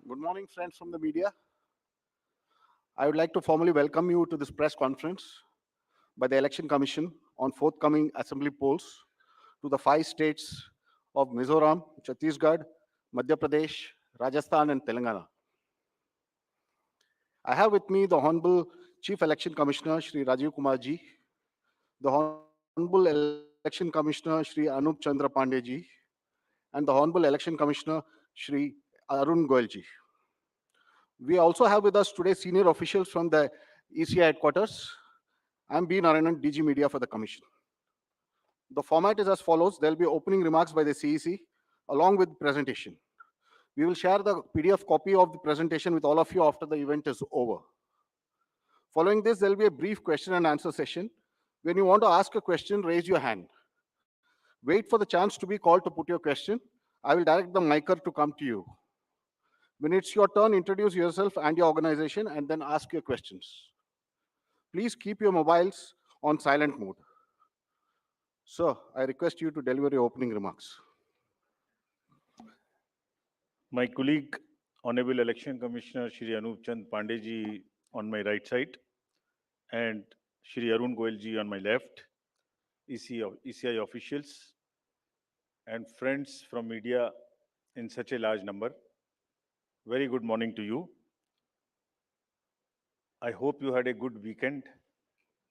Good morning, friends from the media. I would like to formally welcome you to this press conference by the Election Commission on forthcoming assembly polls to the 5 states of Mizoram, Chattisgarh, Madhya Pradesh, Rajasthan, and Telangana. I have with me the Honorable Chief Election Commissioner, Shri Rajiv Kumar ji, the Honorable Election Commissioner, Shri Anup Chandra Pandey ji, and the Honorable Election Commissioner, Shri Arun Goyal ji. We also have with us today senior officials from the ECI headquarters. I'm B. Narayanan, DG Media for the Commission. The format is as follows. There will be opening remarks by the CEC along with presentation. We will share the PDF copy of the presentation with all of you after the event is over. Following this, there will be a brief question and answer session. When you want to ask a question, raise your hand. Wait for the chance to be called to put your question. I will direct the micer to come to you. When it's your turn, introduce yourself and your organization and then ask your questions. Please keep your mobiles on silent mode. Sir, I request you to deliver your opening remarks. My colleague, Honorable Election Commissioner Shri Anup Chandra Pandey ji on my right side and Shri Arun Goyal ji on my left, ECI officials and friends from media in such a large number. Very good morning to you. I hope you had a good weekend.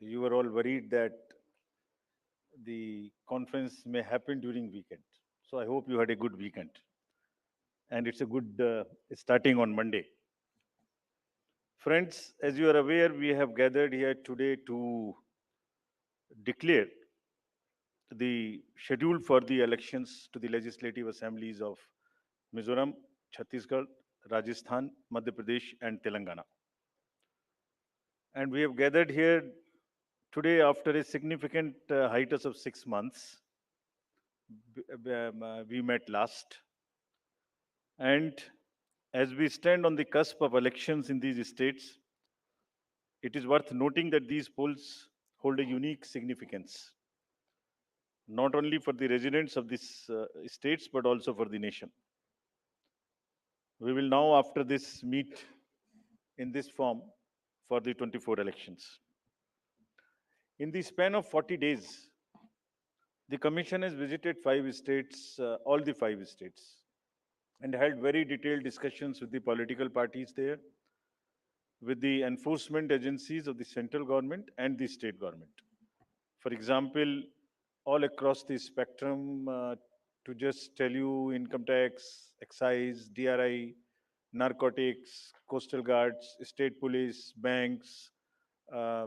You were all worried that the conference may happen during weekend. So I hope you had a good weekend. And it's a good starting on Monday. Friends, as you are aware, we have gathered here today to declare the schedule for the elections to the legislative assemblies of Mizoram, Chhattisgarh, Rajasthan, Madhya Pradesh, and Telangana. And we have gathered here today after a significant hiatus of 6 months. We met last. And as we stand on the cusp of elections in these states, it is worth noting that these polls hold a unique significance, not only for the residents of these states, but also for the nation. We will now, after this, meet in this form for the 24 elections. In the span of 40 days, the Commission has visited 5 states, all the 5 states, and held very detailed discussions with the political parties there, with the enforcement agencies of the central government and the state government. For example, all across the spectrum, to just tell you, income tax, excise, DRI, narcotics, coastal guards, state police, banks, uh,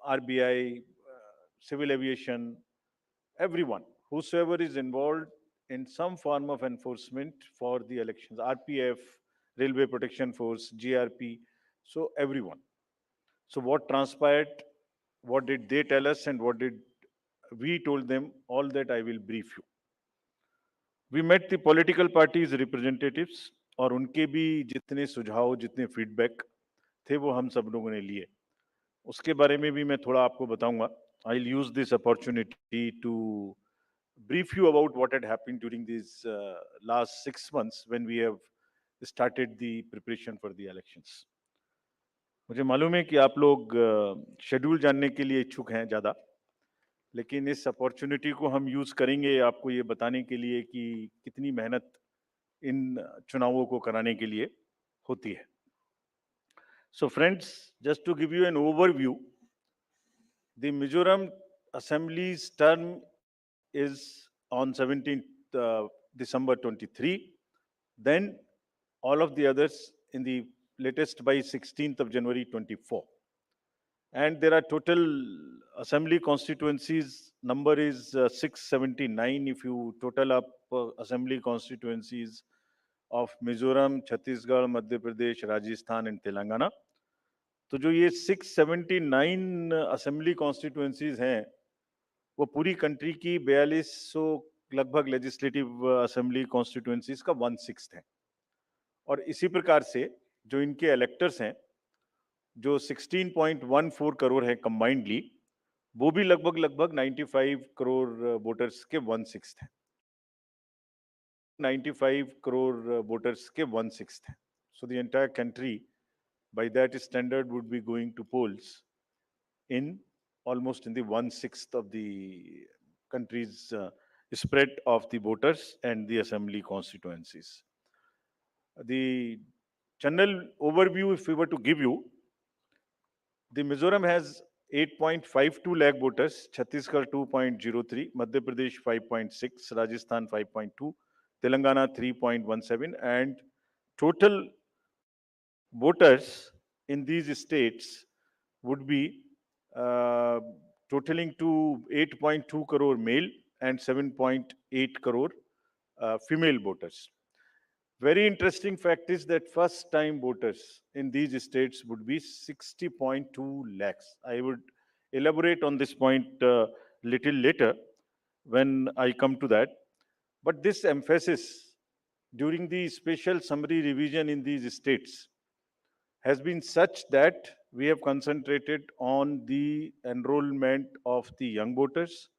RBI, civil aviation, everyone, whosoever is involved in some form of enforcement for the elections, RPF, Railway Protection Force, GRP, so everyone. So what transpired, what did they tell us, and what did we told them, all that I will brief you. We met the political parties representatives और उनके भी जितने सुझाव जितने feedback थे वो हम सब लोगों ने लिए उसके बारे में भी मैं थोड़ा आपको बताऊंगा I'll use this opportunity to brief you about what had happened during these last 6 months when we have started the preparation for the elections. मुझे मालूम है कि आप लोग शेड्यूल जानने के लिए इच्छुक हैं ज़्यादा, लेकिन इस अपॉर्चुनिटी को हम यूज़ करेंगे आपको ये बताने के लिए कि कितनी मेहनत इन चुनावों को कराने के लिए होती है. So friends, just to give you an overview, the Mizoram Assembly's term is on 17th December 23. Then all of the others in the latest by 16th of January 24. And there are total assembly constituencies, number is 679 if you total up assembly constituencies of Mizoram, Chhattisgarh, Madhya Pradesh, Rajasthan and Telangana. तो जो ये 679 assembly constituencies हैं वो पूरी country की 4200 लगभग legislative assembly constituencies का 1/6 है और इसी प्रकार से जो इनके इलेक्टर्स हैं जो 16.14 करोड़ है कंबाइंडली वो भी लगभग 95 करोड़ वोटर्स के 1/6 है 95 करोड़ वोटर्स के 1/6 है So the entire country, by that standard, would be going to polls in almost in the one-sixth of the country's spread of the voters and the assembly constituencies. The general overview, if we were to give you, the Mizoram has 8.52 lakh voters, Chhattisgarh 2.03, Madhya Pradesh 5.6, Rajasthan 5.2, Telangana 3.17, and total voters in these states would be uh, totaling to 8.2 crore male and 7.8 crore female voters. Very interesting fact is that first time voters in these states would be 60.2 lakhs. I would elaborate on this point little later when I come to that. But this emphasis during the special summary revision in these states has been such that we have concentrated on the enrollment of the young voters,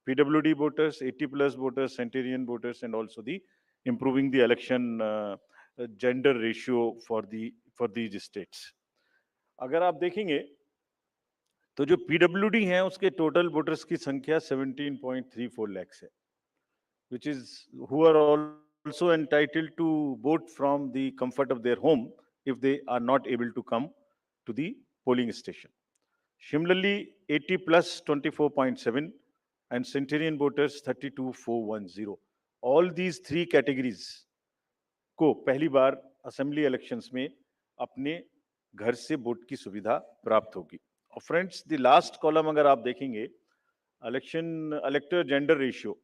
PWD voters, 80 plus voters, centenarian voters, and also the improving the election gender ratio for these states. अगर आप देखेंगे तो जो PWD हैं उसके total voters की संख्या 17.34 lakhs है, which is who are also entitled to vote from the comfort of their home if they are not able to come to the polling station. Similarly, 80 plus 24.7 and centenarian voters 32,410. All these three categories को पहली बार assembly elections में अपने घर से vote की सुविधा प्राप्त होगी. और फ्रेंड्स, द लास्ट कॉलम अगर आप देखेंगे, इलेक्शन इलेक्टर जेंडर रेशियो,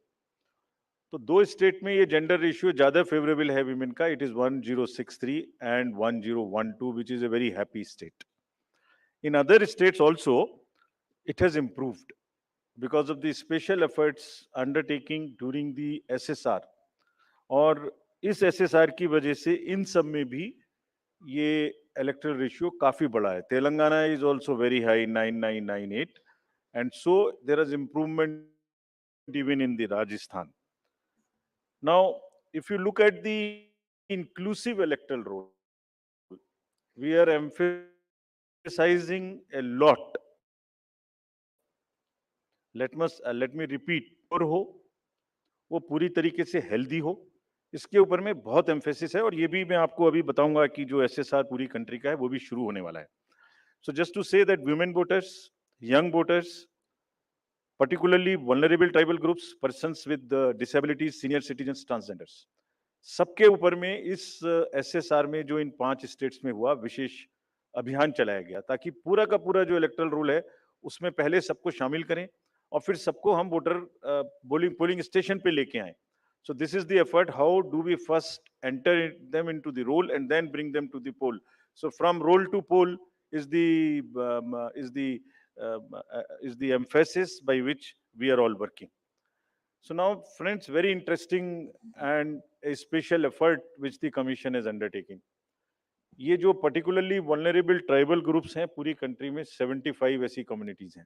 तो दो स्टेट में ये जेंडर रेशियो ज्यादा फेवरेबल है विमेन का. It is 1063 and 1012, which is a very happy state. In other states also, it has improved because of the special efforts undertaking during the SSR. और इस SSR की वजह से इन सब में भी ये इलेक्टोरल रेशियो काफी बड़ा है. Telangana is also very high, 9998, and so there is improvement even in the Rajasthan. Now, if you look at the inclusive electoral roll, we are emphasizing a lot. Let me repeat, और हो वो पूरी तरीके से healthy हो, इसके ऊपर में बहुत एम्फेसिस है. और ये भी मैं आपको अभी बताऊंगा कि जो एसएसआर पूरी कंट्री का है वो भी शुरू होने वाला है. So just to say that women voters, young voters, particularly vulnerable tribal groups, persons with disabilities, senior citizens, transgenders, सबके ऊपर में इस एसएसआर में जो इन 5 स्टेट्स में हुआ विशेष अभियान चलाया गया ताकि पूरा का पूरा जो इलेक्टोरल रूल है उसमें पहले सबको शामिल करें और फिर सबको हम वोटर पोलिंग स्टेशन पे लेके आए. So this is the effort. How do we first enter them into the roll and then bring them to the poll? So from roll to poll is the emphasis by which we are all working. So now, friends, very interesting and a special effort which the commission is undertaking. ये जो particularly vulnerable tribal groups हैं पूरी country में 75 ऐसी communities हैं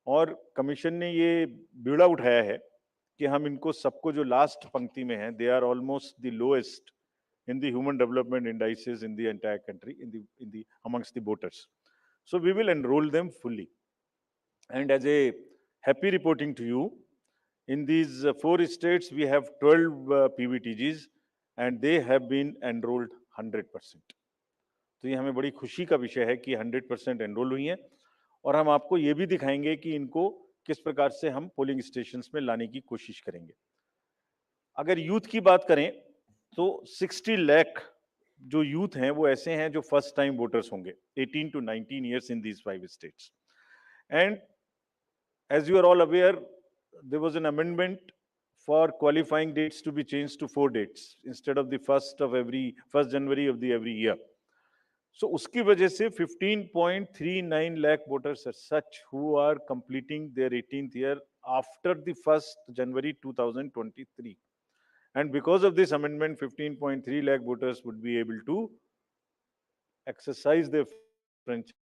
और commission ने ये बीड़ा उठाया है कि हम इनको सबको जो लास्ट पंक्ति में हैं, they are almost the lowest in the human development indices in the entire country, in the amongst the voters. So we will enroll them fully. And as a happy reporting to you, in these 4 states we have 12 PVTGs and they have been enrolled 100%. तो ये हमें बड़ी खुशी का विषय है कि 100% enrol हुई हैं और हम आपको ये भी दिखाएंगे कि इनको किस प्रकार से हम पोलिंग स्टेशंस में लाने की कोशिश करेंगे. अगर यूथ की बात करें तो 60 लाख जो यूथ हैं वो ऐसे हैं जो फर्स्ट टाइम वोटर्स होंगे 18 to 19 years in these 5 states. And as you are all aware, there was an amendment for qualifying dates to be changed to 4 dates instead of the 1st January of the every year. So उसकी वजह से 15.39 lakh voters are such who are completing their 18th year after the 1st January 2023. And because of this amendment, 15.3 lakh voters would be able to exercise their franchise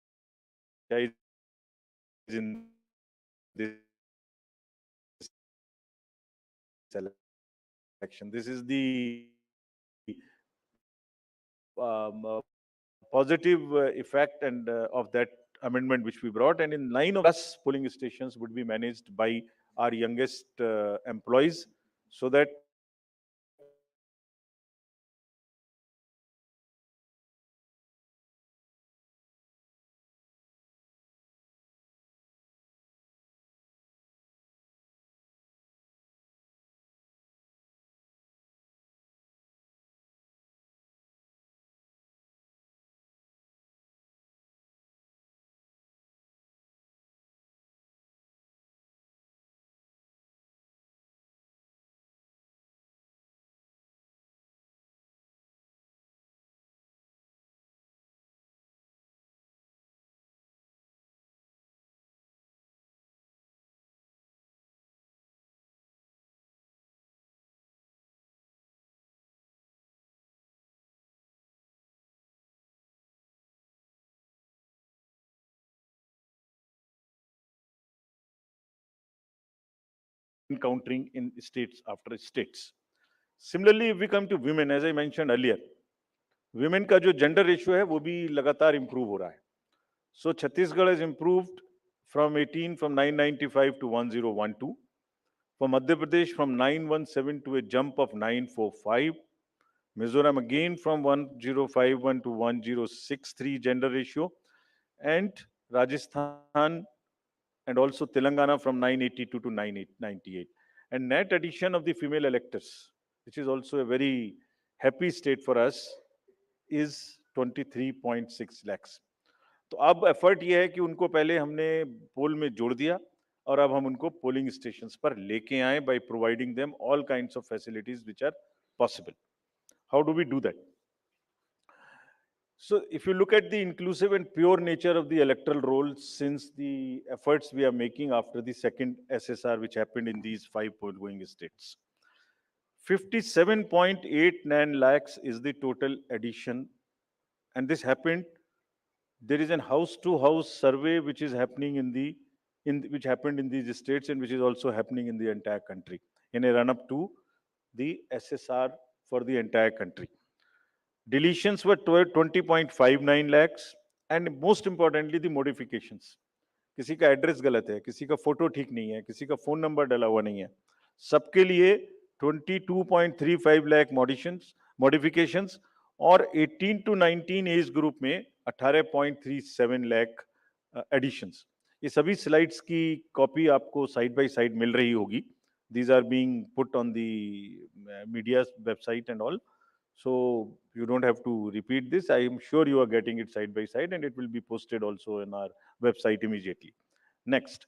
in this election. This is the positive effect and of that amendment which we brought. And in 9 of plus polling stations would be managed by our youngest employees, so that encountering in states after states. Similarly, if we come to women, as I mentioned earlier, women का जो gender ratio है वो भी लगातार improve हो रहा है. So Chhattisgarh has improved from 18 from 995 to 1012. For Madhya Pradesh from 917 to a jump of 945. Mizoram again from 1051 to 1063 gender ratio. And Rajasthan and also Telangana from 982 to 998. And net addition of the female electors, which is also a very happy state for us, is 23.6 lakhs. तो अब effort ये है कि उनको पहले हमने पोल में जोड़ दिया और अब हम उनको पोलिंग स्टेशंस पर लेके आए by providing them all kinds of facilities which are possible. How do we do that? So if you look at the inclusive and pure nature of the electoral roll, since the efforts we are making after the second SSR, which happened in these 5 poll-going states, 57.89 lakhs is the total addition. And this happened, there is an house-to-house survey which is happening which happened in these states and which is also happening in the entire country in a run-up to the SSR for the entire country. Deletions were 20.59 lakhs, and most importantly the modifications. किसी का address गलत है, किसी का photo ठीक नहीं है, किसी का फोन नंबर डाला हुआ नहीं है, सबके लिए 22.35 लाख मॉडिफिकेशंस और 18 to 19 एज ग्रुप में 18.37 लाख एडिशंस. ये सभी स्लाइड्स की कॉपी आपको साइड बाय साइड मिल रही होगी. These are being put on the media's website and all. So you don't have to repeat this. I am sure you are getting it side by side, and it will be posted also in our website immediately. Next.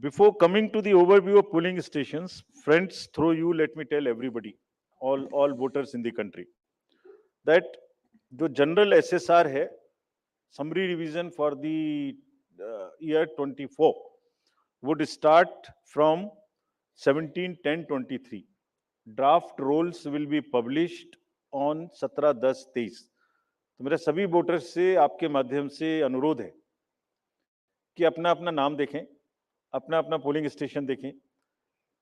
Before coming to the overview of polling stations, friends, through you, let me tell everybody, all voters in the country, that the general SSR है, summary revision for the year 24 would start from 17/10/23. Draft rolls will be published on 17/10/23. तो मेरा सभी voters से आपके माध्यम से अनुरोध है कि अपना अपना नाम देखें, अपना अपना पोलिंग स्टेशन देखें.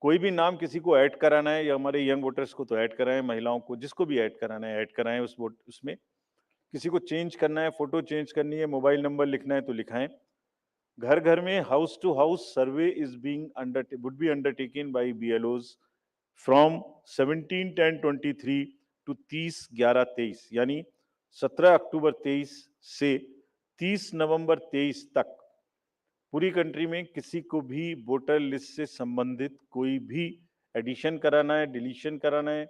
कोई भी नाम किसी को ऐड कराना है या हमारे यंग वोटर्स को तो ऐड कराएं, महिलाओं को जिसको भी ऐड कराना है ऐड कराएं उसमें. किसी को चेंज करना है, फोटो चेंज करनी है, मोबाइल नंबर लिखना है तो लिखाएं. घर घर में house to house survey would be undertaken by BLOs from 17/10/23 to 30/11/23, यानी 17 अक्टूबर 23 से 30 नवंबर 23 तक पूरी कंट्री में किसी को भी वोटर लिस्ट से संबंधित कोई भी एडिशन कराना है, डिलीशन कराना है,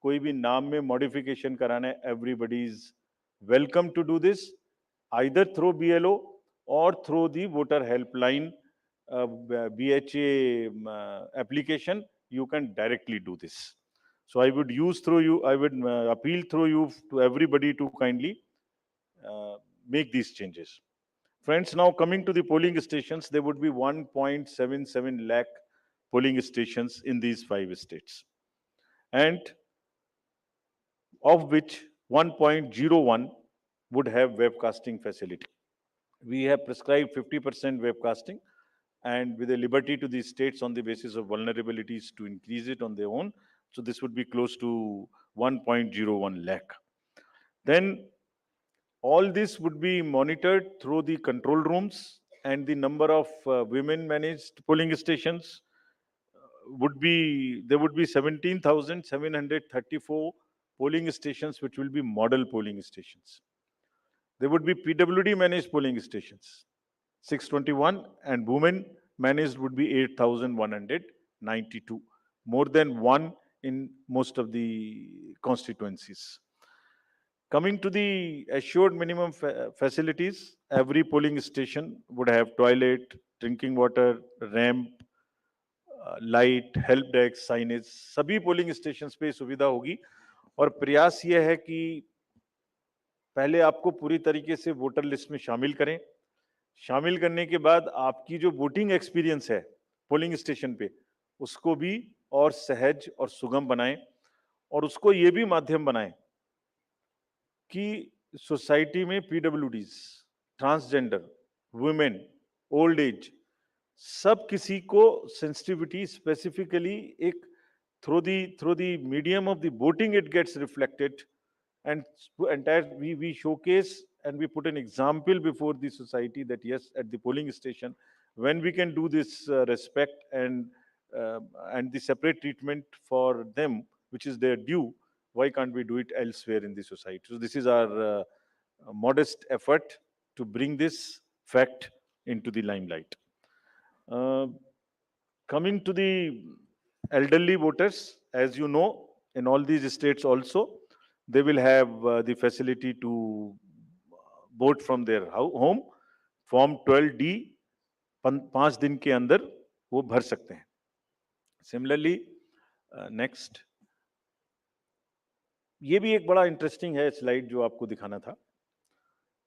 कोई भी नाम में मॉडिफिकेशन कराना है, everybody is welcome to do this either through BLO or through the voter helpline BHA application. You can directly do this. So I would appeal through you to everybody to kindly make these changes. Friends, now coming to the polling stations, there would be 1.77 lakh polling stations in these 5 states, and of which 1.01 would have webcasting facility. We have prescribed 50% webcasting, and with a liberty to the states on the basis of vulnerabilities to increase it on their own. So this would be close to 1.01 lakh. Then all this would be monitored through the control rooms, and the number of women managed polling stations would be, there would be 17,734 polling stations, which will be model polling stations. There would be PWD managed polling stations, 621, and women managed would be 8,192, more than one in most of the constituencies. Coming to the assured minimum facilities, every polling station would have toilet, drinking water, ramp, light, help desk, signage, सभी polling station पे सुविधा होगी। और प्रयास यह है कि पहले आपको पूरी तरीके से वोटर लिस्ट में शामिल करें। शामिल करने के बाद आपकी जो वोटिंग एक्सपीरियंस है पोलिंग स्टेशन पे, उसको भी और सहज और सुगम बनाएं, और उसको ये भी माध्यम बनाएं कि सोसाइटी में पीडब्ल्यूडीज, ट्रांसजेंडर, वुमेन, ओल्ड एज, सब किसी को सेंसिटिविटी स्पेसिफिकली एक through the medium of the voting it gets reflected, and entire we showcase and we put an example before the society that yes, at the polling station when we can do this respect and the separate treatment for them which is their due, why can't we do it elsewhere in the society? So this is our modest effort to bring this fact into the limelight. Coming to the elderly voters, as you know, in all these states also, they will have the facility to vote from their home. Form 12D 5 दिन के अंदर वो भर सकते हैं. Similarly, next, ये भी एक बड़ा इंटरेस्टिंग है स्लाइड जो आपको दिखाना था.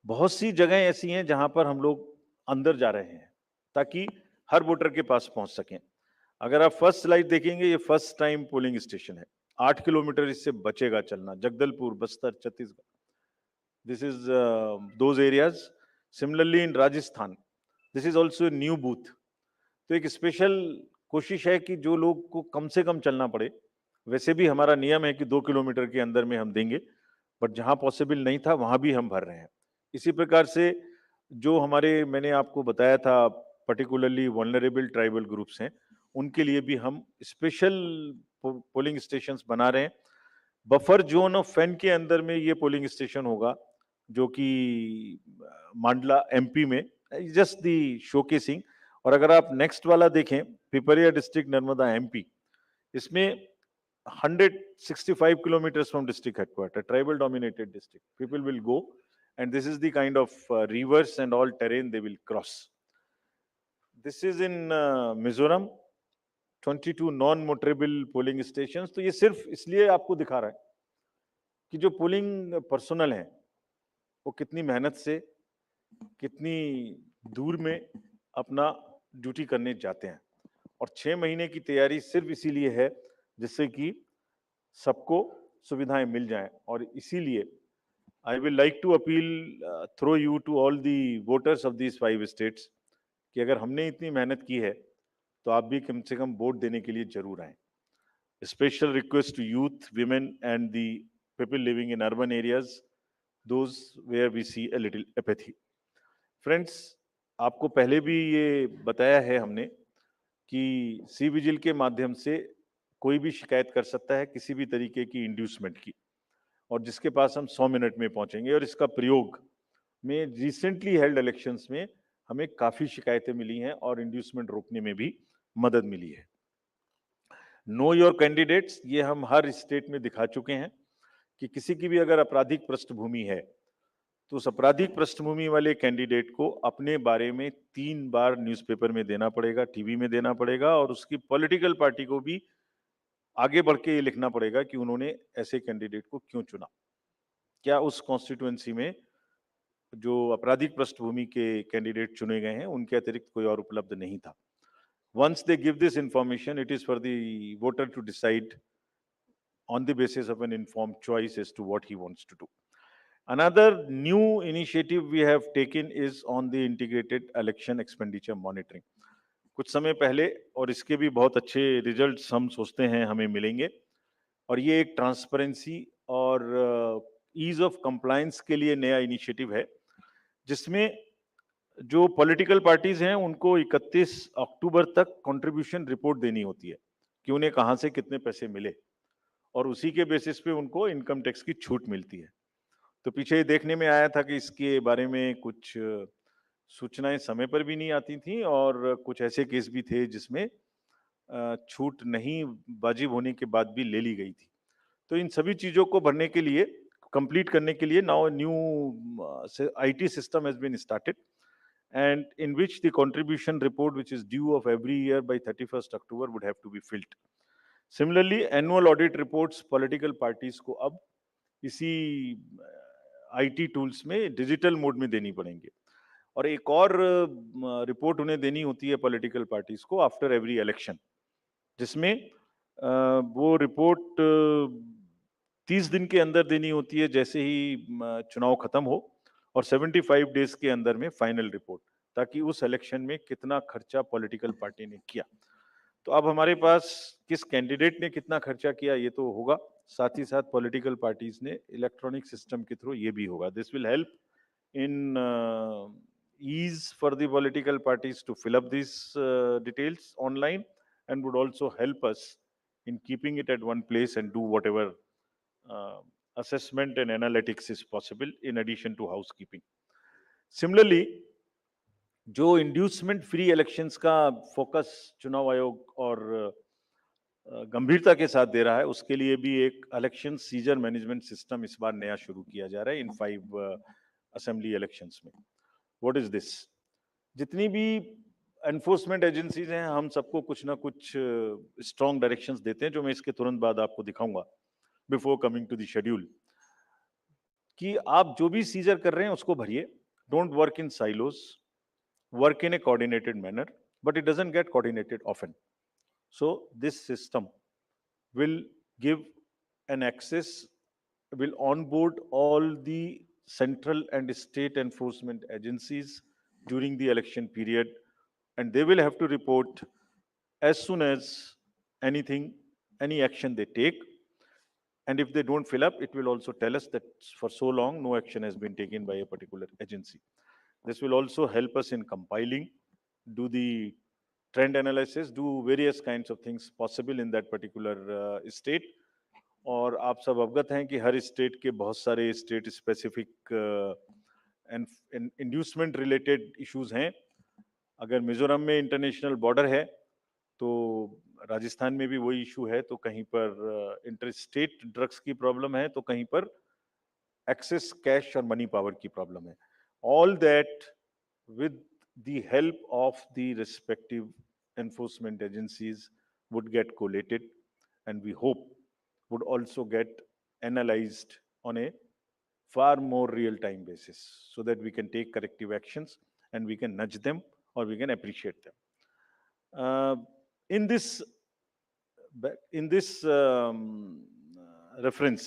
बहुत सी जगह ऐसी हैं जहां पर हम लोग अंदर जा रहे हैं ताकि हर वोटर के पास पहुंच सकें. अगर आप फर्स्ट स्लाइड देखेंगे, ये फर्स्ट टाइम पोलिंग स्टेशन है. 8 किलोमीटर इससे बचेगा चलना. Jagdalpur, Bastar, Chhattisgarh, this is those areas. Similarly in Rajasthan, this is also new booth. तो एक स्पेशल कोशिश है कि जो लोग को कम से कम चलना पड़े. वैसे भी हमारा नियम है कि 2 किलोमीटर के अंदर में हम देंगे, बट जहां पॉसिबल नहीं था वहां भी हम भर रहे हैं. इसी प्रकार से जो हमारे, मैंने आपको बताया था, पर्टिकुलरली वल्नरेबल ट्राइबल ग्रुप्स हैं, उनके लिए भी हम स्पेशल पोलिंग स्टेशंस बना रहे हैं. बफर जोन ऑफ फैन के अंदर में ये पोलिंग स्टेशन होगा, जो कि मांडला एमपी में, जस्ट दी शोकेसिंग. और अगर आप नेक्स्ट वाला देखें, पिपरिया डिस्ट्रिक्ट, नर्मदा एमपी, इसमें 165 kilometers from district headquarters, tribal dominated district. People will go, and this is the kind of rivers and all terrain they will cross. This is in Mizoram, 22 non motorable polling station. तो ये सिर्फ इसलिए आपको दिखा रहा है कि जो पोलिंग पर्सनल है वो कितनी मेहनत से, कितनी दूर में अपना ड्यूटी करने जाते हैं. और 6 महीने की तैयारी सिर्फ इसीलिए है जिससे कि सबको सुविधाएं मिल जाएं. और इसीलिए I will like to appeal through you to all the voters of these 5 states कि अगर हमने इतनी मेहनत की है तो आप भी कम से कम वोट देने के लिए जरूर आए. Special request to youth, women and the people living in urban areas, those where we see a little apathy. Friends, आपको पहले भी ये बताया है हमने कि सी विजिल के माध्यम से कोई भी शिकायत कर सकता है किसी भी तरीके की इंड्यूसमेंट की, और जिसके पास हम 100 मिनट में पहुंचेंगे. और इसका प्रयोग में रिसेंटली हेल्ड इलेक्शंस में हमें काफी शिकायतें मिली हैं और इंड्यूसमेंट रोकने में भी मदद मिली है. नो योर कैंडिडेट्स, ये हम हर स्टेट में दिखा चुके हैं कि किसी की भी अगर आपराधिक पृष्ठभूमि है तो उस आपराधिक पृष्ठभूमि वाले कैंडिडेट को अपने बारे में 3 बार न्यूज़पेपर में देना पड़ेगा, टीवी में देना पड़ेगा, और उसकी पॉलिटिकल पार्टी को भी आगे बढ़ के ये लिखना पड़ेगा कि उन्होंने ऐसे कैंडिडेट को क्यों चुना. क्या उस कॉन्स्टिट्यूएंसी में जो आपराधिक पृष्ठभूमि के कैंडिडेट चुने गए हैं उनके अतिरिक्त कोई और उपलब्ध नहीं था. Once they give this information, it is for the voter to decide on the basis of an informed choice as to what he wants to do. Another new initiative we have taken is on the integrated election expenditure monitoring. कुछ समय पहले, और इसके भी बहुत अच्छे results हम सोचते हैं हमें मिलेंगे, और ये एक ट्रांसपेरेंसी और ईज ऑफ कंप्लायंस के लिए नया इनिशिएटिव है, जिसमें जो पॉलिटिकल पार्टीज हैं उनको 31 अक्टूबर तक कंट्रीब्यूशन रिपोर्ट देनी होती है कि उन्हें कहां से कितने पैसे मिले, और उसी के बेसिस पे उनको इनकम टैक्स की छूट मिलती है। तो पीछे ये देखने में आया था कि इसके बारे में कुछ सूचनाएं समय पर भी नहीं आती थी, और कुछ ऐसे केस भी थे जिसमें छूट नहीं वाजिब होने के बाद भी ले ली गई थी। तो इन सभी चीजों को भरने के लिए, कंप्लीट करने के लिए, now new IT system has been started, and in which the contribution report, which is due of every year by 31st October, would have to be filled. Similarly, annual audit reports political parties को अब इसी IT tools में digital mode में देनी पड़ेंगे, और एक और रिपोर्ट उन्हें देनी होती है पॉलिटिकल पार्टीज को आफ्टर एवरी इलेक्शन, जिसमें वो रिपोर्ट 30 दिन के अंदर देनी होती है जैसे ही चुनाव खत्म हो, और 75 डेज के अंदर में फाइनल रिपोर्ट, ताकि उस इलेक्शन में कितना खर्चा पॉलिटिकल पार्टी ने किया। तो अब हमारे पास किस कैंडिडेट ने कितना खर्चा किया ये तो होगा, साथ ही साथ पॉलिटिकल पार्टीज ने इलेक्ट्रॉनिक सिस्टम के थ्रू ये भी होगा। This will help in ease for the political parties to fill up these details online, and would also help us in keeping it at one place and do whatever uh, assessment and analytics is possible in addition to housekeeping. Similarly, जो inducement free elections का focus चुनाव आयोग और गंभीरता के साथ दे रहा है, उसके लिए भी एक इलेक्शन सीजर मैनेजमेंट सिस्टम इस बार नया शुरू किया जा रहा है इन 5 असेंबली इलेक्शंस में। What is this? जितनी भी एनफोर्समेंट एजेंसीज हैं, हम सबको कुछ ना कुछ स्ट्रॉन्ग डायरेक्शंस देते हैं, जो मैं इसके तुरंत बाद आपको दिखाऊंगा before coming to the schedule, कि आप जो भी सीजर कर रहे हैं उसको भरिए, don't work in silos, work in a coordinated manner, but it doesn't get coordinated often. So this system will give an access, will onboard all the central and state enforcement agencies during the election period, and they will have to report as soon as anything, any action they take. And if they don't fill up, it will also tell us that for so long no action has been taken by a particular agency. This will also help us in compiling, do the trend analysis, do various kinds of things possible in that particular state. और आप सब अवगत हैं कि हर state के बहुत सारे state specific inducement related issues हैं। अगर मिजोरम में इंटरनेशनल बॉर्डर है, तो राजस्थान में भी वही इशू है, तो कहीं पर इंटर स्टेट ड्रग्स की प्रॉब्लम है, तो कहीं पर एक्सेस कैश और मनी पावर की प्रॉब्लम है। All that with the help of the respective enforcement agencies would get collated, and we hope would also get analyzed on a far more real-time basis, so that we can take corrective actions and we can nudge them or we can appreciate them. In this reference,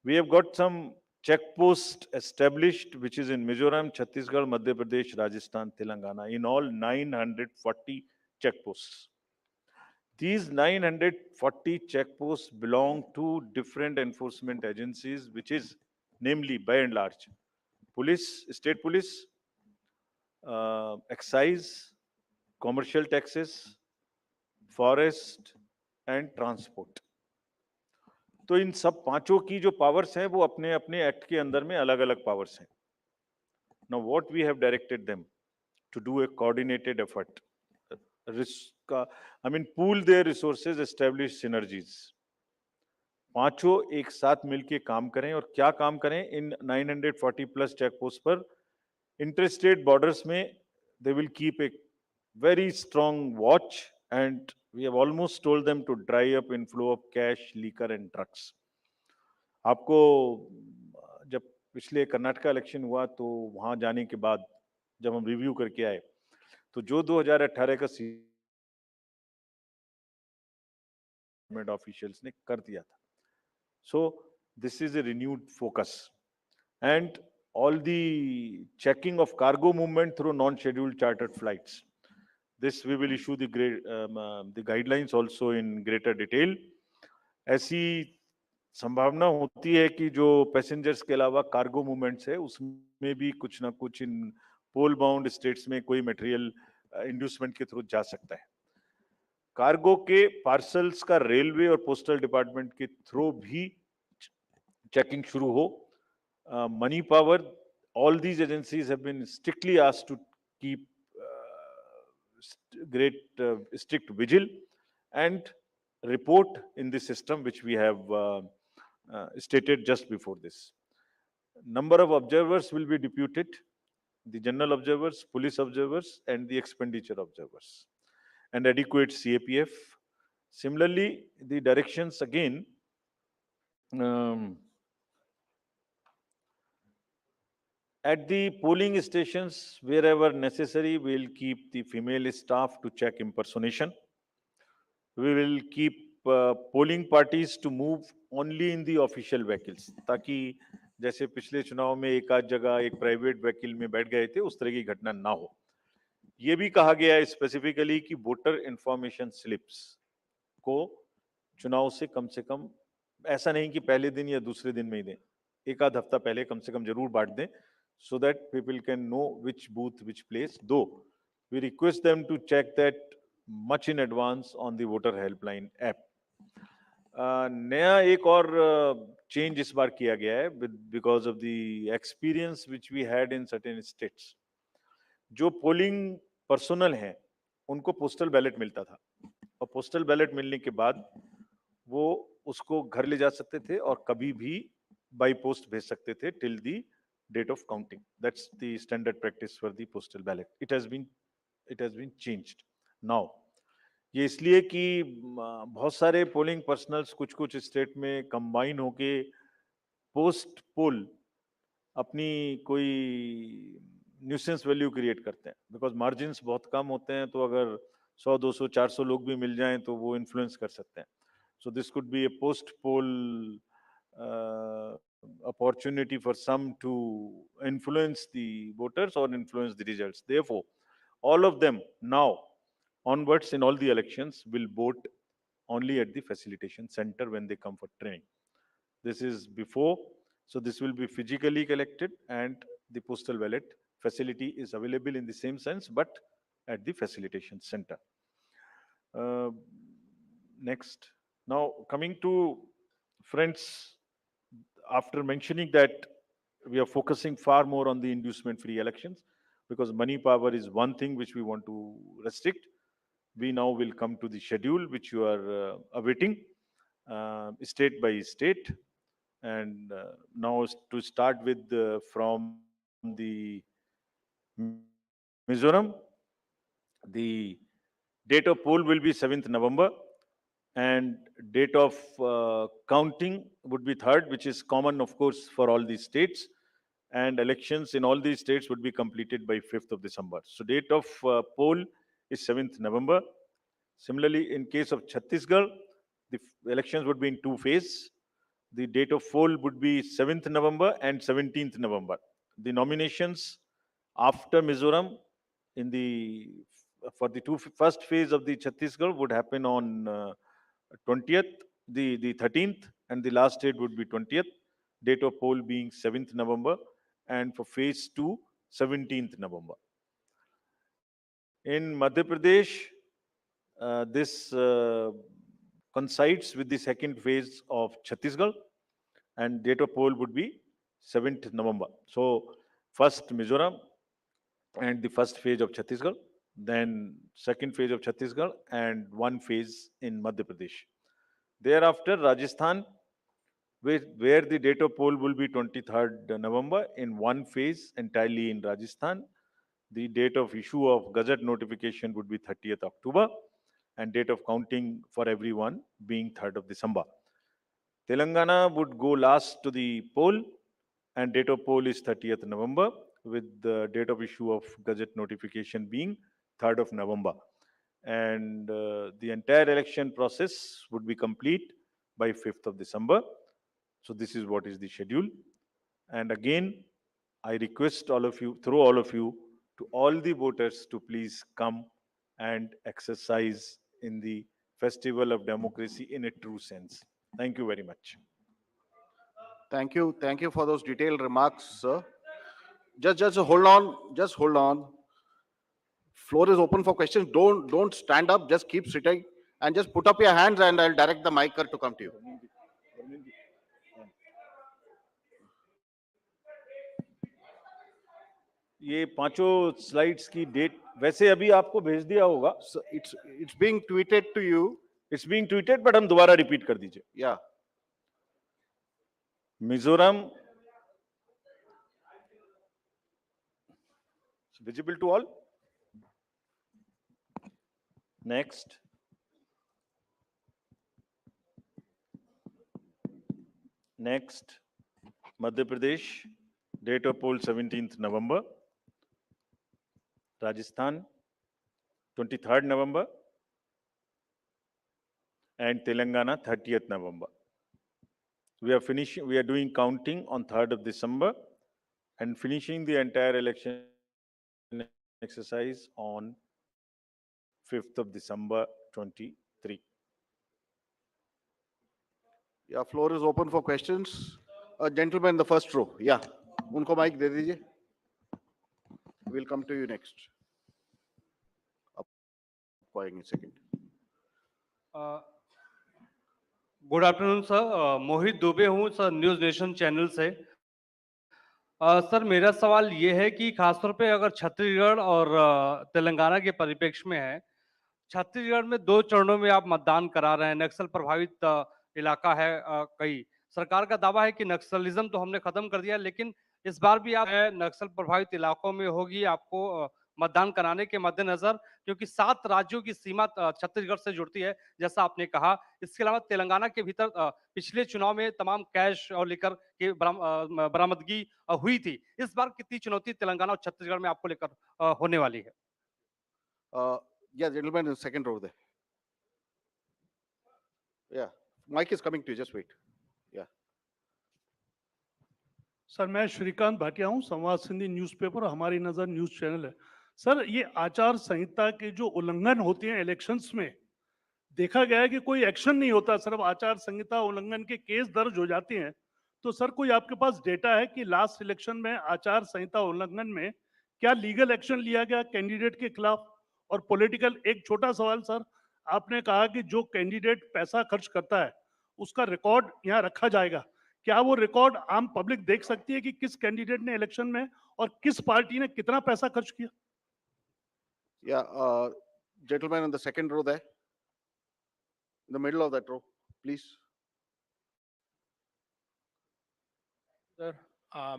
we have got some checkpost established, which is in Mijoram, Chattisgarh, Madhya Pradesh, Rajasthan, Telangana, in all 940 checkposts. These 940 checkposts belong to different enforcement agencies, which is namely, by and large, police, state police, excise, commercial taxes, forest, and transport. तो इन सब पांचों की जो powers हैं वो अपने अपने act के अंदर में अलग अलग पावर्स हैं। Now what we have directed them to do a coordinated effort, I mean pool their resources, establish synergies. पांचों एक साथ मिलके काम करें, और क्या काम करें? इन 940 प्लस चेक पोस्ट पर इंटरस्टेट बॉर्डर्स में they will keep a very strong watch, and we have almost told them to dry up inflow of cash, liquor and drugs. आपको जब पिछले कर्नाटका इलेक्शन हुआ, तो वहां जाने के बाद जब हम रिव्यू करके आए, तो जो 2018 का गवर्नमेंट ऑफिशियल्स ने कर दिया था। So this is a renewed focus, and all the checking of cargo movement through non-scheduled chartered flights. This we will issue the guidelines also in greater detail. ऐसी संभावना होती है कि जो पैसेंजर्स के अलावा कार्गो मूवमेंट्स है उसमें भी कुछ ना कुछ इन पोल बाउंड स्टेट्स में कोई मटेरियल इंड्यूसमेंट के थ्रू जा सकता है। कार्गो के पार्सल्स का रेलवे और पोस्टल डिपार्टमेंट के थ्रू भी चेकिंग शुरू हो। Money power, all these agencies have been strictly asked to keep strict vigil and report in the system which we have stated just before this. Number of observers will be deputed, the general observers, police observers, and the expenditure observers, and adequate CAPF. Similarly, the directions again, um, at the polling stations, wherever necessary, we'll keep the female staff to check impersonation. We will keep polling parties to move only in the official vehicles, ताकि जैसे पिछले चुनाव में एक आध जगह एक private vehicle में बैठ गए थे, उस तरह की घटना ना हो। ये भी कहा गया है स्पेसिफिकली कि वोटर इंफॉर्मेशन स्लिप्स को चुनाव से कम, ऐसा नहीं कि पहले दिन या दूसरे दिन में ही दें, एक आध हफ्ता पहले कम से कम जरूर बांट दें, so that people can know which booth, which place. Though we request them to check that much in advance on the voter helpline app. नया एक और चेंज इस बार किया गया है because of the experience which we had in certain states. जो polling personal हैं उनको पोस्टल बैलेट मिलता था, और पोस्टल बैलेट मिलने के बाद वो उसको घर ले जा सकते थे और कभी भी बाई पोस्ट भेज सकते थे till the date of counting. That's the standard practice for the postal ballot. It has been changed now. ये इसलिए कि बहुत सारे पोलिंग पर्सनल्स कुछ कुछ स्टेट में कंबाइन होके पोस्ट पोल अपनी कोई न्यूसेंस वैल्यू क्रिएट करते हैं, बिकॉज मार्जिन्स बहुत कम होते हैं, तो अगर 100 200 400 लोग भी मिल जाएं तो वो इन्फ्लुएंस कर सकते हैं। So this could be A post pole opportunity for some to influence the voters or influence the results. Therefore, all of them now onwards in all the elections will vote only at the facilitation center when they come for training. This is before, so this will be physically collected, and the postal ballot facility is available in the same sense, but at the facilitation center. Uh, Next, now coming to friends, after mentioning that we are focusing far more on the inducement free elections because money power is one thing which we want to restrict. We now will come to the schedule which you are awaiting state by state. And now to start with from the Mizoram, the date of poll will be 7th November, and date of counting would be 3rd, which is common, of course, for all these states. And elections in all these states would be completed by 5th of December. So date of poll is 7th November. Similarly, in case of Chhattisgarh, the elections would be in two phases. The date of poll would be 7th November and 17th November. The nominations after Mizoram in the for the first phase of the Chhattisgarh would happen on 20th, the 13th, and the last date would be 20th. Date of poll being 7th November, and for phase 2, 17th November. In Madhya Pradesh, this coincides with the second phase of Chhattisgarh, and date of poll would be 7th November. So, first Mizoram and the first phase of Chhattisgarh, then second phase of Chhattisgarh, and one phase in Madhya Pradesh. Thereafter, Rajasthan, where the date of poll will be 23rd November in one phase entirely in Rajasthan. The date of issue of Gazette notification would be 30th October, and date of counting for everyone being 3rd of December. Telangana would go last to the poll, and date of poll is 30th November, with the date of issue of Gazette notification being 3rd of November. And the entire election process would be complete by 5th of December. So this is what is the schedule. And again, I request all of you, through all of you, to all the voters to please come and exercise in the festival of democracy in a true sense. Thank you very much. Thank you for those detailed remarks, sir. Just hold on. Just hold on. Floor is open for questions. Don't stand up. Just keep sitting and just put up your hands, and I'll direct the mic to come to you. ये पांचों slides की date वैसे अभी आपको भेज दिया होगा. So it's being tweeted to you. It's being tweeted, but हम दोबारा रिपीट कर दीजिए. Yeah. Mizoram visible to all. Next. Next. Madhya Pradesh. Date of poll 17th November. Rajasthan 23rd November. And Telangana 30th November. We are doing counting on 3rd of December and finishing the entire election exercise on 5th of December 23. Yeah, floor is open for questions. Gentleman in the first row. Yeah. Unko mic de dijiye. We'll come to you next. In a second. Good afternoon sir. Mohit Dubey हूँ sir, news nation channel से. Sir मेरा सवाल ये है कि खासतौर पे अगर छत्तीसगढ़ और तेलंगाना के परिप्रेक्ष्य में है, छत्तीसगढ़ में 2 चरणों में आप मतदान करा रहे हैं, नक्सल प्रभावित इलाका है. कई सरकार का दावा है कि नक्सलिज्म तो हमने खत्म कर दिया, लेकिन इस बार भी आप नक्सल प्रभावित इलाकों में होगी आपको मतदान कराने के मद्देनजर, क्योंकि 7 राज्यों की सीमा छत्तीसगढ़ से जुड़ती है जैसा आपने कहा. इसके अलावा तेलंगाना के भीतर पिछले चुनाव में तमाम कैश और लेकर के बरामदगी हुई थी. इस बार कितनी चुनौती तेलंगाना और छत्तीसगढ़ में आपको लेकर होने वाली है? Yeah, gentleman in the second row there. Yeah, mic is coming to you. Just wait. Yeah. Sir मैं श्रीकांत भाटिया हूं, संवाद सिंधी न्यूज़पेपर और हमारी नज़र न्यूज़ चैनल है. सर ये आचार संहिता के जो उल्लंघन होते हैं इलेक्शंस में, देखा गया है कि कोई एक्शन नहीं होता, सिर्फ आचार संहिता उल्लंघन के केस दर्ज हो जाते हैं. तो सर कोई आपके पास डेटा है कि लास्ट इलेक्शन में आचार संहिता उल्लंघन में क्या लीगल एक्शन लिया गया कैंडिडेट के खिलाफ? और पॉलिटिकल एक छोटा सवाल सर, आपने कहा कि जो कैंडिडेट पैसा खर्च करता है उसका रिकॉर्ड यहाँ रखा जाएगा. क्या वो रिकॉर्ड आम पब्लिक देख सकती है कि किस कैंडिडेट ने इलेक्शन में और किस पार्टी ने कितना पैसा खर्च किया? Yeah, gentleman in the second row there. In the middle of that row, please. Sir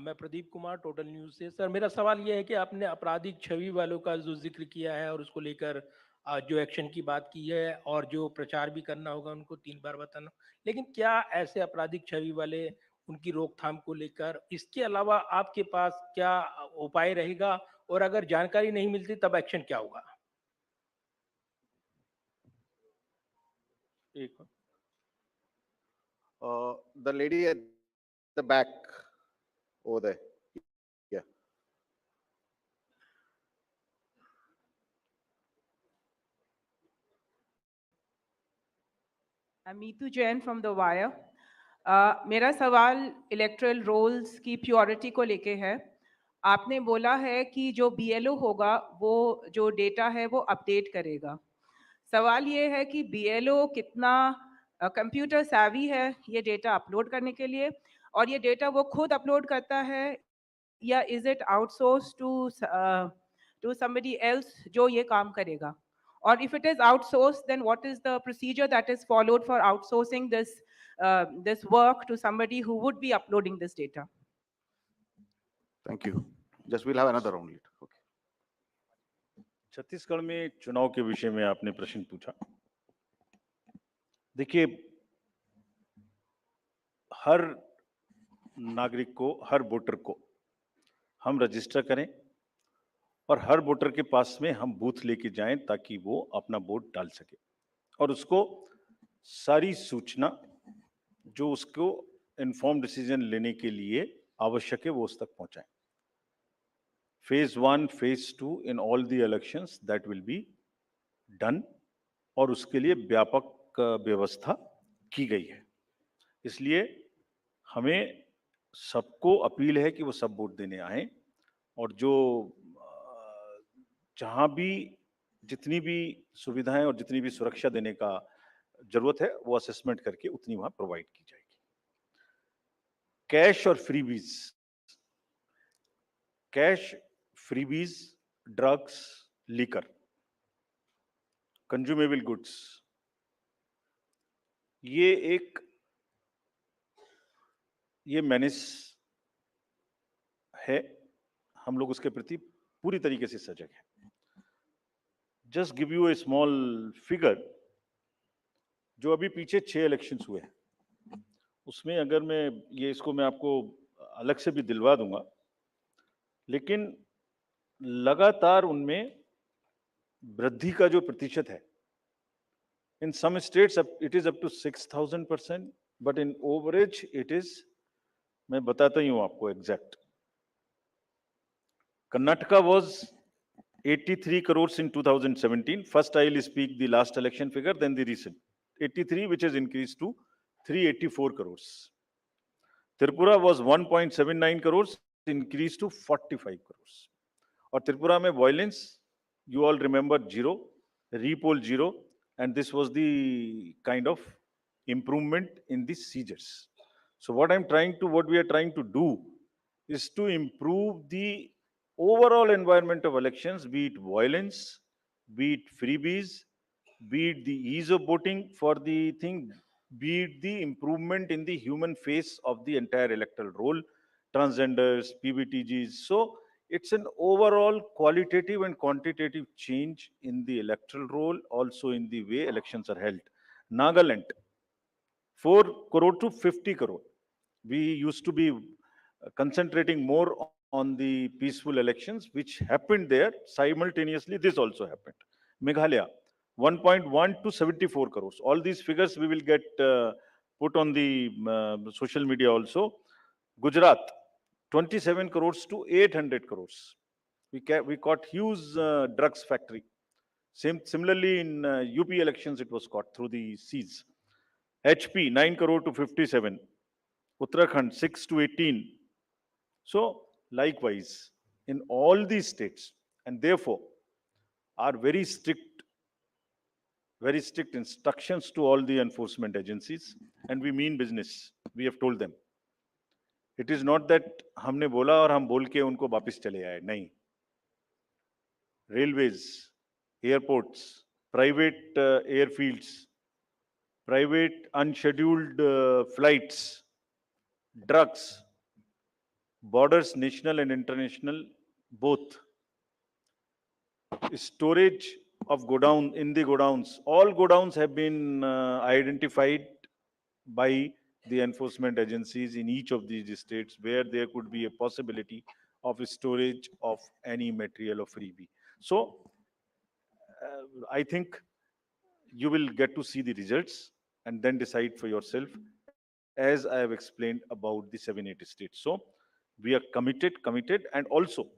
मैं प्रदीप कुमार, टोटल न्यूज़ से. सर मेरा सवाल ये है कि आपने आपराधिक छवि वालों का जो जिक्र किया है और उसको लेकर जो एक्शन की बात की है और जो प्रचार भी करना होगा उनको 3 बार बताना, लेकिन क्या ऐसे आपराधिक छवि वाले उनकी रोकथाम को लेकर इसके अलावा आपके पास क्या उपाय रहेगा, और अगर जानकारी नहीं मिलती तब एक्शन क्या होगा? The lady at the back over there. Yeah. I'm Meetu Jain from The Wire. मेरा सवाल इलेक्ट्रल रोल्स की प्योरिटी को लेके है. आपने बोला है कि जो BLO होगा वो जो डेटा है वो अपडेट करेगा. सवाल ये है कि BLO कितना कंप्यूटर savvy है ये डेटा अपलोड करने के लिए, और ये डेटा वो खुद अपलोड करता है या is it outsource to somebody else जो ये काम करेगा? Or if it is outsourced, then what is the procedure that is followed for outsourcing this work to somebody who would be uploading this data? Thank you. Just we'll have another round later. Okay. Chhattisgarh में चुनाव के विषय में आपने प्रश्न पूछा. देखिए, हर नागरिक को, हर वोटर को हम रजिस्टर करें और हर वोटर के पास में हम बूथ लेके जाएं ताकि वो अपना वोट डाल सके और उसको सारी सूचना जो उसको इन्फॉर्म डिसीजन लेने के लिए आवश्यक है वो उस तक पहुंचाएं. Phase 1, Phase 2 in all the elections that will be done, और उसके लिए व्यापक व्यवस्था की गई है. इसलिए हमें सबको अपील है कि वो सब वोट देने आए, और जो जहां भी जितनी भी सुविधाएं और जितनी भी सुरक्षा देने का जरूरत है वो असेसमेंट करके उतनी वहां प्रोवाइड की जाएगी। कैश और freebies, cash, freebies, drugs, liquor, consumable goods, ये मेनेस है, हम लोग उसके प्रति पूरी तरीके से सजग हैं। Just give U A small figure, जो अभी पीछे 6 इलेक्शंस हुए हैं, उसमें अगर मैं आपको अलग से भी दिलवा दूंगा, लेकिन लगातार उनमें वृद्धि का जो प्रतिशत है, in some states it is up to 6000%, but in average it is, मैं बताता ही हूं आपको exact. Karnataka was 83 crores in 2017. First, I will speak the last election figure, then the recent. 83, which has increased to 384 crores. Tripura was 1.79 crores, increased to 45 crores. और त्रिपुरा में violence, you all remember, 0, repoll 0, and this was the kind of improvement in the seizures. So what we are trying to do is to improve the overall environment of elections, be it violence, be it freebies, be it the ease of voting for the thing, be it the improvement in the human face of the entire electoral roll, transgenders, PBTGs. So it's an overall qualitative and quantitative change in the electoral roll, also in the way elections are held. Nagaland, 4 crore to 50 crore. We used to be concentrating more on the peaceful elections, which happened there. Simultaneously, this also happened. Meghalaya, 1.1 to 74 crores. All these figures we will get put on the social media also. Gujarat, 27 crores to 800 crores. We caught huge drugs factory. Similarly, in UP elections, it was caught through the seas. HP, 9 crore to 57. Uttarakhand, 6 to 18. So, likewise, in all these states, and therefore, are very strict instructions to all the enforcement agencies, and we mean business. We have told them. It is not that हमने बोला और हम बोल के उनको वापस चले आए, नहीं. Railways, airports, private airfields, private unscheduled flights, drugs, borders, national and international, both. Storage of godown, in the godowns, all godowns have been identified by the enforcement agencies in each of these states where there could be a possibility of storage of any material of freebie. So I think you will get to see the results and then decide for yourself, as I have explained about the 7-8 states. So we are committed, and also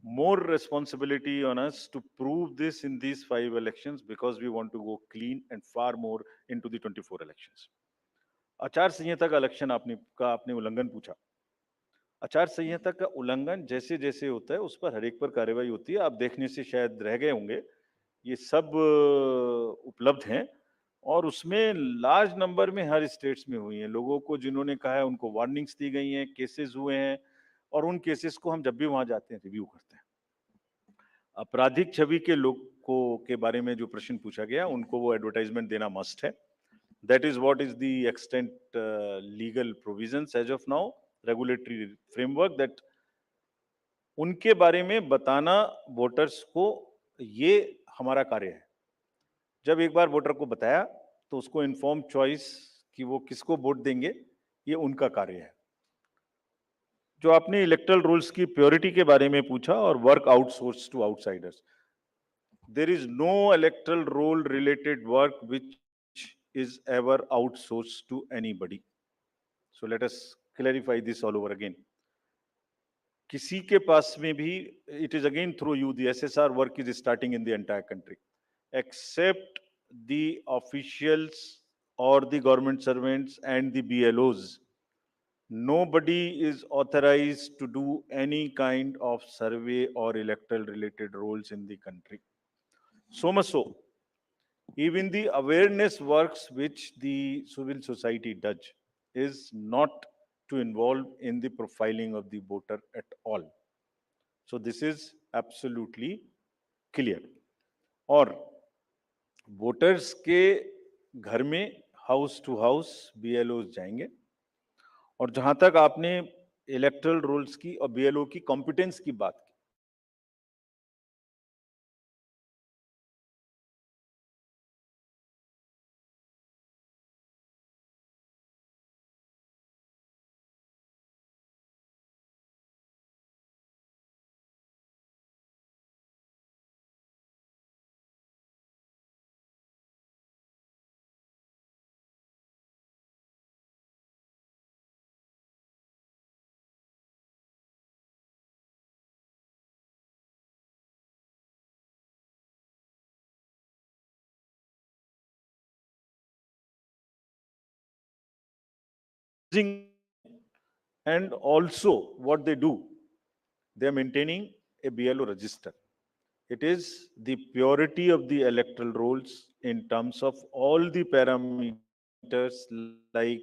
more responsibility on us to prove this in these 5 elections, because we want to go clean and far more into the 24 elections. आचार संहिता का election आपने उल्लंघन पूछा। आचार संहिता का उल्लंघन जैसे जैसे होता है उस पर हर एक पर कार्रवाई होती है। आप देखने से शायद रह गए होंगे, ये सब उपलब्ध हैं और उसमें लार्ज नंबर में हर स्टेट्स में हुई हैं। लोगों को जिन्होंने कहा है उनको वार्निंग्स दी गई हैं, केसेस हुए हैं, और उन केसेस को हम जब भी वहां जाते हैं रिव्यू करते हैं। आपराधिक छवि के लोगों के बारे में जो प्रश्न पूछा गया, उनको वो एडवर्टाइजमेंट देना मस्ट है। That is what is the extent legal provisions as of now, regulatory framework, that उनके बारे में बताना वोटर्स को, ये हमारा कार्य है। जब एक बार वोटर को बताया तो उसको इन्फॉर्म चॉइस कि वो किसको वोट देंगे, ये उनका कार्य है। जो आपने इलेक्टरल रूल्स की प्योरिटी के बारे में पूछा और work outsource to outsiders, there is no electoral roll related work which is ever outsourced to anybody. So let us clarify this all over again. किसी के पास में भी, it is again through you, the SSR work is starting in the entire country, except the officials or the government servants and the BLOs. nobody is authorized to do any kind of survey or electoral related roles in the country. So much so, even the awareness works which the civil society does is not to involve in the profiling of the voter at all. So this is absolutely clear. और voters के घर में house to house BLO जाएंगे और जहां तक आपने electoral roles की और बीएलओ की कॉम्पिटेंस की बात की, and also what they do, they are maintaining a BLO register. It is the purity of the electoral rolls in terms of all the parameters like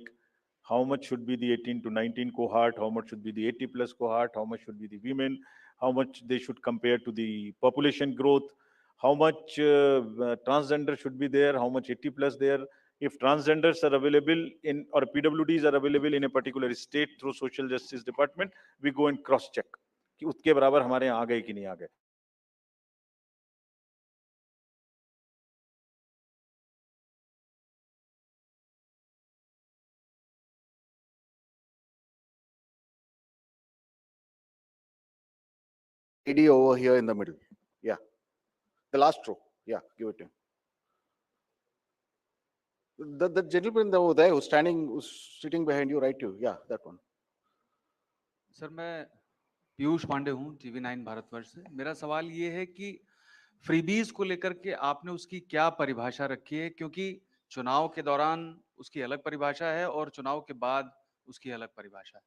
how much should be the 18 to 19 cohort, how much should be the 80 plus cohort, how much should be the women, how much they should compare to the population growth, how much transgender should be there, how much 80 plus there. If transgenders are available in or PWDs are available in a particular state through social justice department, we go and cross check कि उसके बराबर हमारे यहाँ आ गए कि नहीं आ गए. Lady over here in the middle. Yeah. The last row. Yeah, give it to him. The gentleman over there who's sitting behind you, right? You. Yeah, that one. Sir मैं पीयूष पांडे हूँ TV9 भारतवर्ष से। मेरा सवाल ये है कि फ्रीबीज को लेकर के आपने उसकी क्या परिभाषा रखी है, क्योंकि चुनाव के दौरान उसकी अलग परिभाषा है और चुनाव के बाद उसकी अलग परिभाषा है।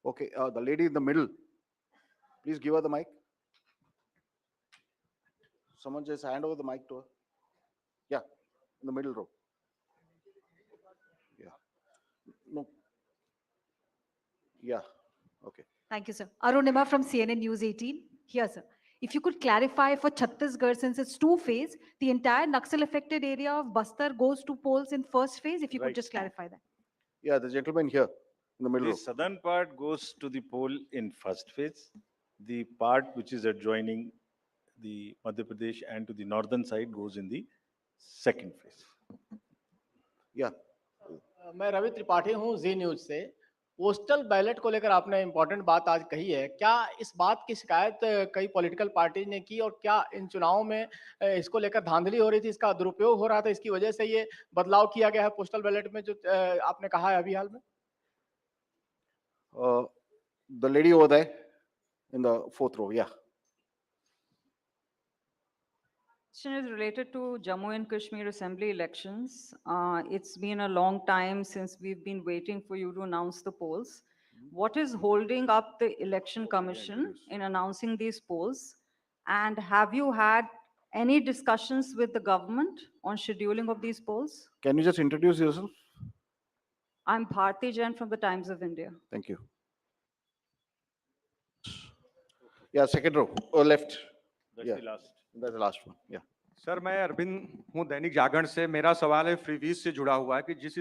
Okay, the lady in the middle. Please give her the mic. Someone just hand over the mic to her. Yeah, in the middle row. Yeah. No. Yeah. Okay. Thank you, sir. Arunima from CNN News 18. Here, sir. If you could clarify for Chhattisgarh, since it's two-phase, the entire Naxal-affected area of Bastar goes to polls in first phase. If you could Right. just clarify that. Yeah, the gentleman here in the middle The row. southern part goes to the poll in first phase. The part which is adjoining the Madhya Pradesh and to the northern side goes in the second phase. Yeah. मैं रवि त्रिपाठी हूँ जी news से। Postal ballot को लेकर आपने important बात आज कही है, क्या इस बात की शिकायत कई पॉलिटिकल पार्टी ने की और क्या इन चुनाव में इसको लेकर धांधली हो रही थी, इसका दुरुपयोग हो रहा था, इसकी वजह से ये बदलाव किया गया है पोस्टल बैलेट में जो आपने कहा है अभी हाल में? The lady over there in the fourth row. Yeah. Question is related to Jammu and Kashmir Assembly elections. It's been a long time since we've been waiting for you to announce the polls. What is holding up the Election Commission in announcing these polls? And have you had any discussions with the government on scheduling of these polls? Can you just introduce yourself? I'm Bharti Jain from the Times of India. Thank you. Yeah, second row or left. That's Yeah. the last. That's the last one. Yeah. Sir मैं अरविंद हूँ दैनिक जागरण से। मेरा सवाल है freebies से जुड़ा हुआ है कि जिस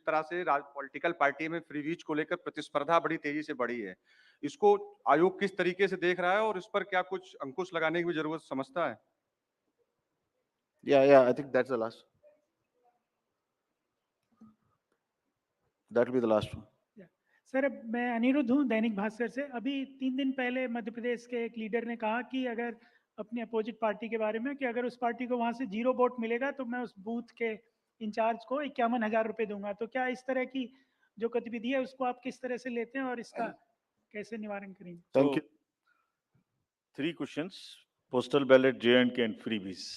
तरह से पॉलिटिकल पार्टी में फ्रीवीज को लेकर प्रतिस्पर्धा बड़ी तेजी से बढ़ी है, इसको आयोग किस तरीके से देख रहा है और इस पर क्या कुछ अंकुश लगाने की भी जरूरत समझता है? Yeah, I think that's the last. That will be the last one. Sir मैं अनिरुद्ध हूँ दैनिक भास्कर से। अभी 3 दिन पहले मध्य प्रदेश के एक लीडर ने कहा कि अगर अपनी अपोजिट पार्टी के बारे में कि अगर उस पार्टी को वहां से 0 वोट मिलेगा तो मैं उस बूथ के इंचार्ज को 51,000 रुपए दूंगा। तो क्या इस तरह की जो गतिविधि है उसको आप किस तरह से लेते हैं और इसका कैसे निवारण करेंगे? Thank you. 3 questions: postal ballot, J&K and freebies,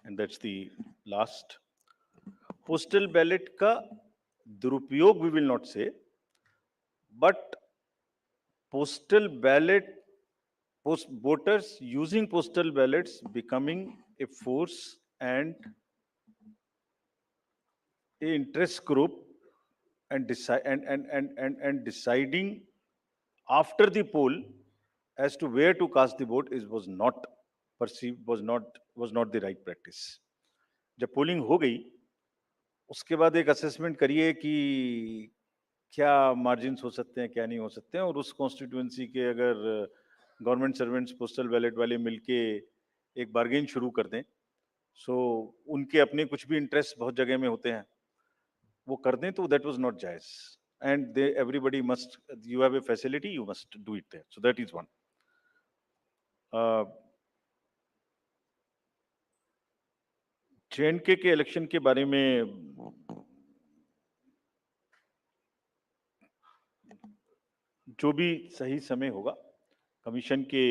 and that's the last. Postal ballot का दुरुपयोग we will not say, but postal ballot, voters using postal ballots becoming a force and a interest group and deciding after the poll as to where to cast the vote was not perceived, was not the right practice. जब polling हो गई उसके बाद एक assessment करिए कि क्या margins हो सकते हैं, क्या नहीं हो सकते हैं, और उस कॉन्स्टिट्यूएंसी के अगर गवर्नमेंट सर्वेंट्स पोस्टल बैलेट वाले मिलके एक बार्गेन शुरू कर दें, सो उनके अपने कुछ भी इंटरेस्ट बहुत जगह में होते हैं, वो कर दें, तो दैट वाज नॉट जायज. And everybody must, you have a facility, you must do it there. So that is one. J&K के इलेक्शन के बारे में जो भी सही समय होगा, कमीशन के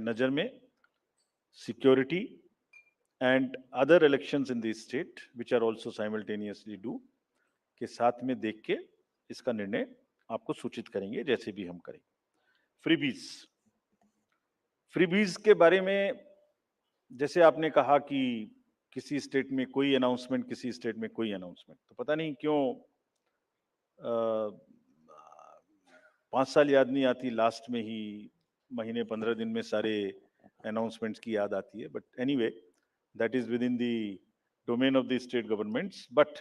नजर में security and other elections in the state which are also simultaneously due के साथ में देख के इसका निर्णय आपको सूचित करेंगे, जैसे भी हम करेंगे. फ्रीबीज के बारे में जैसे आपने कहा कि किसी स्टेट में कोई अनाउंसमेंट, किसी स्टेट में कोई अनाउंसमेंट, तो पता नहीं क्यों 5 साल याद नहीं आती, लास्ट में ही महीने 15 दिन में सारे अनाउंसमेंट्स की याद आती है. But anyway, that is with in the domain of the state governments. But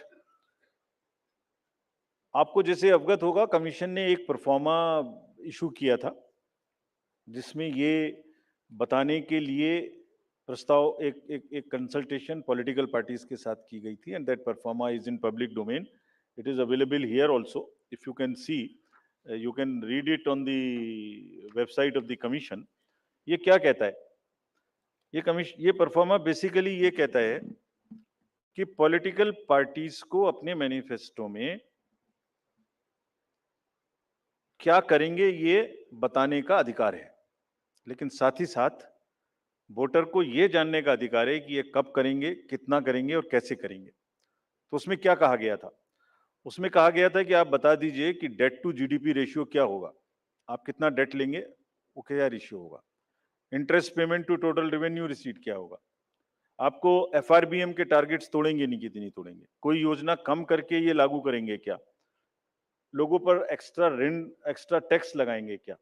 आपको जैसे अवगत होगा, कमीशन ने एक परफॉर्मा इशू किया था जिसमें ये बताने के लिए प्रस्ताव एक कंसल्टेशन पॉलिटिकल पार्टीज के साथ की गई थी, and that pro forma is in public domain. It is available here also. If you can see, you can read it on the website of the commission. ये क्या कहता है? ये परफॉर्मा बेसिकली ये कहता है कि पॉलिटिकल पार्टीज को अपने मैनिफेस्टो में क्या करेंगे ये बताने का अधिकार है, लेकिन साथ ही साथ वोटर को ये जानने का अधिकार है कि ये कब करेंगे, कितना करेंगे और कैसे करेंगे. तो उसमें क्या कहा गया था? उसमें कहा गया था कि आप बता दीजिए कि डेट टू जीडीपी रेशियो क्या होगा, आप कितना डेट लेंगे, वो क्या रेशियो होगा, interest payment to total revenue receipt क्या होगा, आपको एफआरबीएम के टारगेट्स तोड़ेंगे नहीं, कितनी तोड़ेंगे, कोई योजना कम करके ये लागू करेंगे क्या, लोगों पर एक्स्ट्रा ऋण, एक्स्ट्रा टैक्स लगाएंगे क्या.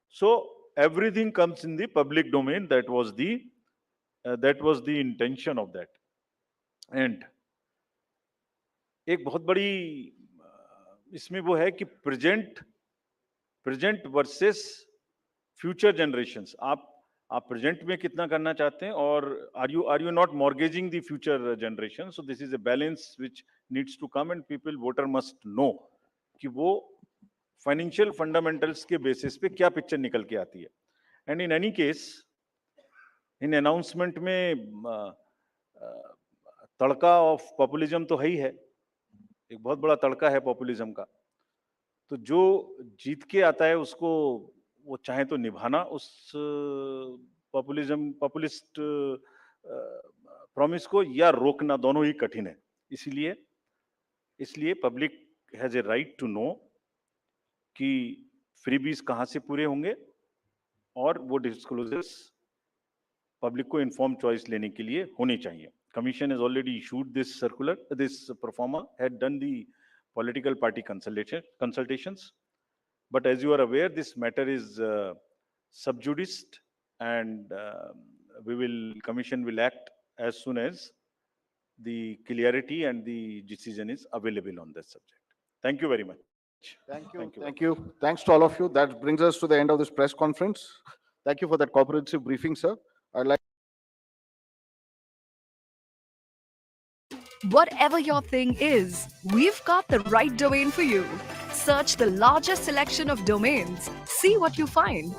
सो everything comes in the public domain. That was the intention of that. And एक बहुत बड़ी इसमें वो है कि प्रेजेंट वर्सेस फ्यूचर जनरेशंस. आप प्रेजेंट में कितना करना चाहते हैं, और are you not mortgaging the future generation. So this is a balance which needs to come, and people, voter must know कि वो फाइनेंशियल फंडामेंटल्स के बेसिस पे क्या पिक्चर निकल के आती है. And in any case, in announcement में तड़का ऑफ पॉपुलिज्म तो है ही है, एक बहुत बड़ा तड़का है पॉपुलिज्म का. तो जो जीत के आता है उसको वो चाहे तो निभाना उस पॉपुलिस्ट प्रॉमिस को, या रोकना, दोनों ही कठिन है. इसलिए public has a right to know कि फ्रीबीज कहां से पूरे होंगे, और वो डिस्क्लोजर्स पब्लिक को इन्फॉर्म चॉइस लेने के लिए होने चाहिए. Commission has already issued this circular, this proforma had done the political party consultations, but as you are aware this matter is sub judice, and commission will act as soon as the clarity and the decision is available on this subject. Thank you very much. Thank you. Thanks to all of you. That brings us to the end of this press conference. Thank you for that comprehensive briefing, sir. I'd like. Whatever your thing is, we've got the right domain for you. Search the largest selection of domains. See what you find.